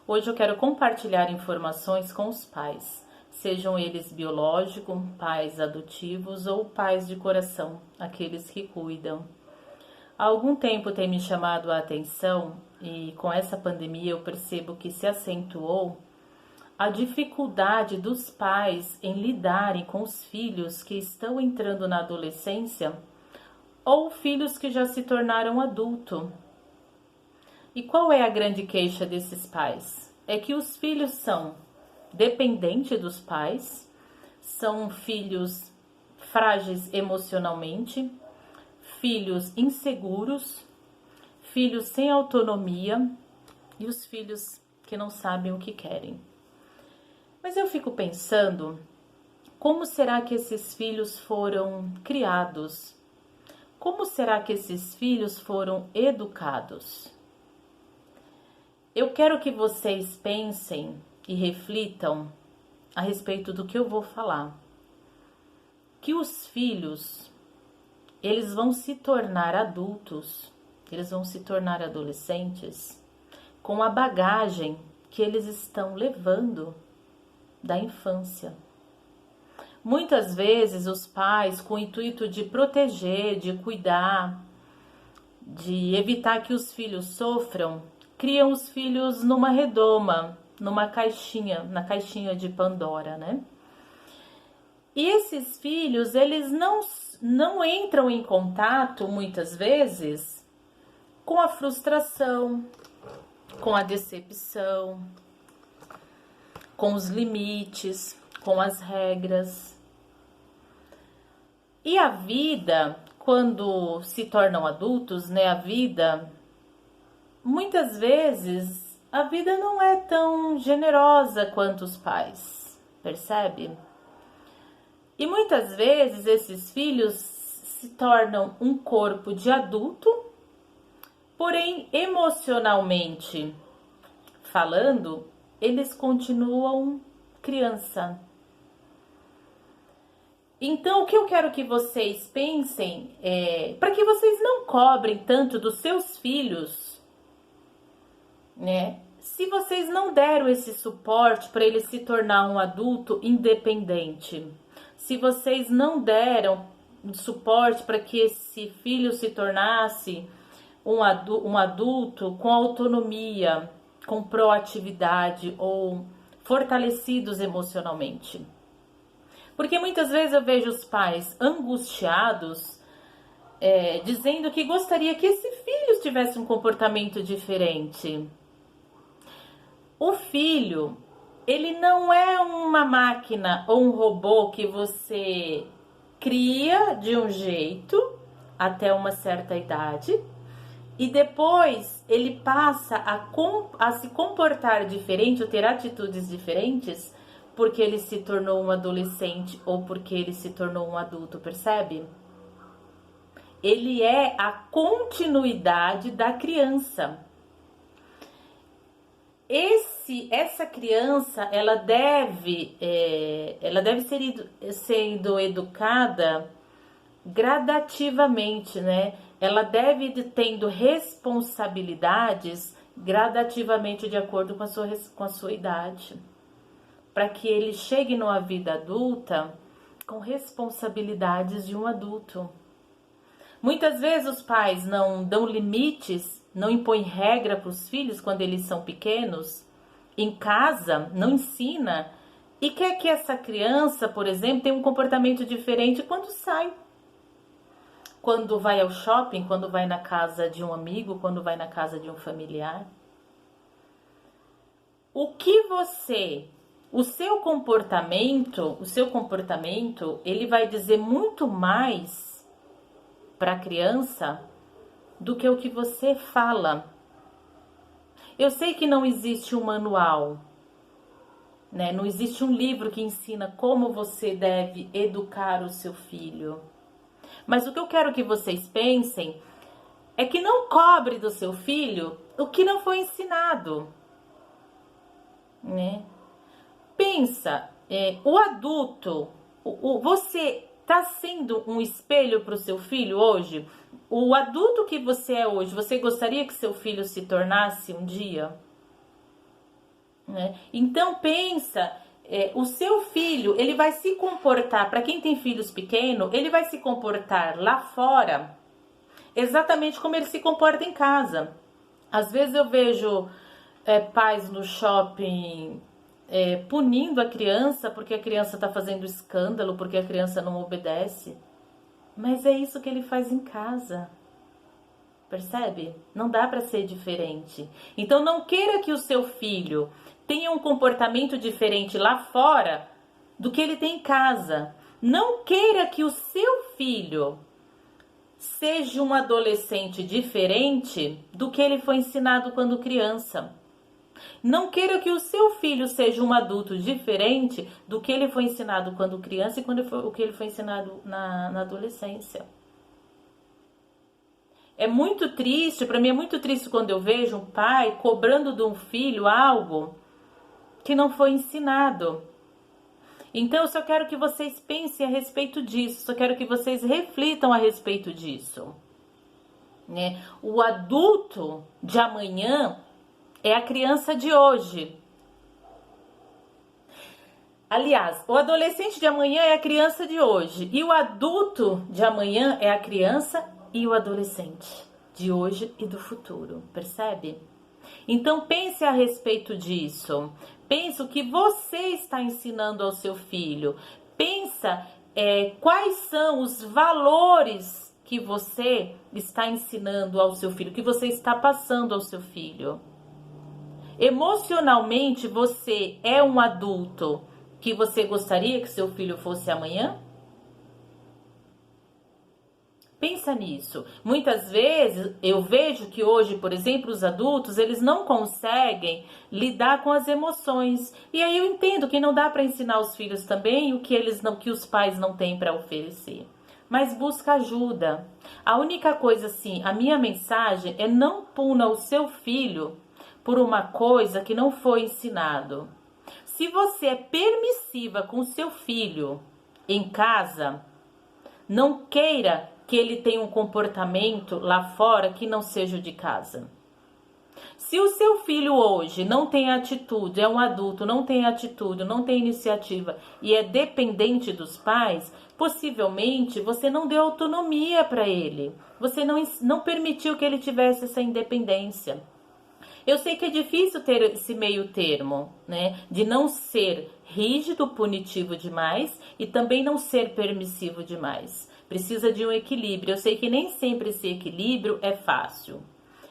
Hoje eu quero compartilhar informações com os pais, sejam eles biológicos, pais adotivos ou pais de coração, aqueles que cuidam. Há algum tempo tem me chamado a atenção e com essa pandemia eu percebo que se acentuou a dificuldade dos pais em lidarem com os filhos que estão entrando na adolescência ou filhos que já se tornaram adultos. E qual é a grande queixa desses pais? É que os filhos são dependentes dos pais, são filhos frágeis emocionalmente, filhos inseguros, filhos sem autonomia e os filhos que não sabem o que querem. Mas eu fico pensando, como será que esses filhos foram criados? Como será que esses filhos foram educados? Eu quero que vocês pensem e reflitam a respeito do que eu vou falar. Que os filhos, eles vão se tornar adultos, eles vão se tornar adolescentes com a bagagem que eles estão levando da infância. Muitas vezes os pais, com o intuito de proteger, de cuidar, de evitar que os filhos sofram, criam os filhos numa redoma, numa caixinha, na caixinha de Pandora, né? E esses filhos, eles não entram em contato, muitas vezes, com a frustração, com a decepção, com os limites, com as regras. E a vida, quando se tornam adultos, né? A vida, muitas vezes, a vida não é tão generosa quanto os pais, percebe? E muitas vezes esses filhos se tornam um corpo de adulto, porém emocionalmente falando, eles continuam criança. Então, o que eu quero que vocês pensem é para que vocês não cobrem tanto dos seus filhos, né? Se vocês não deram esse suporte para ele se tornar um adulto independente, se vocês não deram suporte para que esse filho se tornasse um adulto com autonomia, com proatividade ou fortalecidos emocionalmente. Porque muitas vezes eu vejo os pais angustiados, dizendo que gostaria que esse filho tivesse um comportamento diferente. O filho, ele não é uma máquina ou um robô que você cria de um jeito até uma certa idade e depois ele passa a se comportar diferente ou ter atitudes diferentes porque ele se tornou um adolescente ou porque ele se tornou um adulto, percebe? Ele é a continuidade da criança. Essa criança, ela deve ser sendo educada gradativamente, né? Ela deve ir tendo responsabilidades gradativamente de acordo com a sua idade, para que ele chegue numa vida adulta com responsabilidades de um adulto. Muitas vezes os pais não dão limites, não impõem regra para os filhos quando eles são pequenos, em casa, não ensina, e quer que essa criança, por exemplo, tenha um comportamento diferente quando sai. Quando vai ao shopping, quando vai na casa de um amigo, quando vai na casa de um familiar. O seu comportamento, ele vai dizer muito mais para a criança do que o que você fala. Eu sei que não existe um manual, né? Não existe um livro que ensina como você deve educar o seu filho. Mas o que eu quero que vocês pensem é que não cobre do seu filho o que não foi ensinado, né? Pensa, o adulto, você está sendo um espelho para o seu filho hoje? O adulto que você é hoje, você gostaria que seu filho se tornasse um dia? né? Então pensa, o seu filho, ele vai se comportar, para quem tem filhos pequenos, ele vai se comportar lá fora exatamente como ele se comporta em casa. Às vezes eu vejo pais no shopping punindo a criança porque a criança está fazendo escândalo, porque a criança não obedece. Mas é isso que ele faz em casa. Percebe? Não dá para ser diferente. Então não queira que o seu filho tenha um comportamento diferente lá fora do que ele tem em casa. Não queira que o seu filho seja um adolescente diferente do que ele foi ensinado quando criança. Não queira que o seu filho seja um adulto diferente do que ele foi ensinado quando criança e o que ele foi ensinado na adolescência. É muito triste, para mim é muito triste quando eu vejo um pai cobrando de um filho algo que não foi ensinado. Então eu só quero que vocês pensem a respeito disso, só quero que vocês reflitam a respeito disso, né? O adulto de amanhã é a criança de hoje. Aliás, o adolescente de amanhã é a criança de hoje. E o adulto de amanhã é a criança e o adolescente de hoje e do futuro. Percebe? Então pense a respeito disso. Pense o que você está ensinando ao seu filho. Pensa quais são os valores que você está ensinando ao seu filho, que você está passando ao seu filho. Emocionalmente, você é um adulto que você gostaria que seu filho fosse amanhã? Pensa nisso. Muitas vezes eu vejo que hoje, por exemplo, os adultos, eles não conseguem lidar com as emoções. E aí eu entendo que não dá para ensinar os filhos também o que os pais não têm para oferecer. Mas busca ajuda. A única coisa assim, a minha mensagem é: não puna o seu filho por uma coisa que não foi ensinado. Se você é permissiva com o seu filho em casa, não queira que ele tenha um comportamento lá fora que não seja o de casa. Se o seu filho hoje não tem atitude, é um adulto, não tem atitude, não tem iniciativa e é dependente dos pais, possivelmente você não deu autonomia para ele. Você não permitiu que ele tivesse essa independência. Eu sei que é difícil ter esse meio termo, né? De não ser rígido, punitivo demais e também não ser permissivo demais. Precisa de um equilíbrio. Eu sei que nem sempre esse equilíbrio é fácil.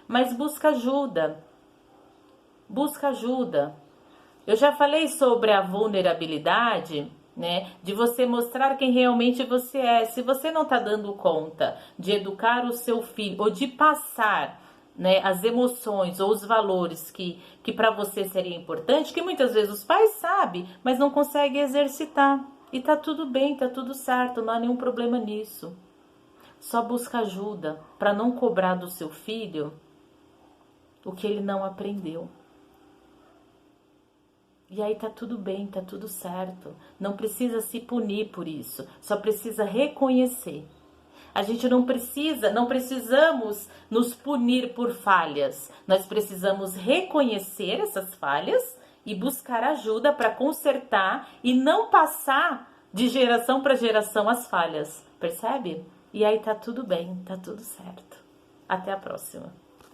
Mas busca ajuda. Busca ajuda. Eu já falei sobre a vulnerabilidade, né? De você mostrar quem realmente você é. Se você não está dando conta de educar o seu filho ou de passar, né, as emoções ou os valores que para você seria importante, que muitas vezes os pais sabem, mas não conseguem exercitar. E tá tudo bem, tá tudo certo, não há nenhum problema nisso. Só busca ajuda para não cobrar do seu filho o que ele não aprendeu. E aí tá tudo bem, tá tudo certo. Não precisa se punir por isso, só precisa reconhecer. A gente não precisamos nos punir por falhas. Nós precisamos reconhecer essas falhas e buscar ajuda para consertar e não passar de geração para geração as falhas. Percebe? E aí tá tudo bem, tá tudo certo. Até a próxima.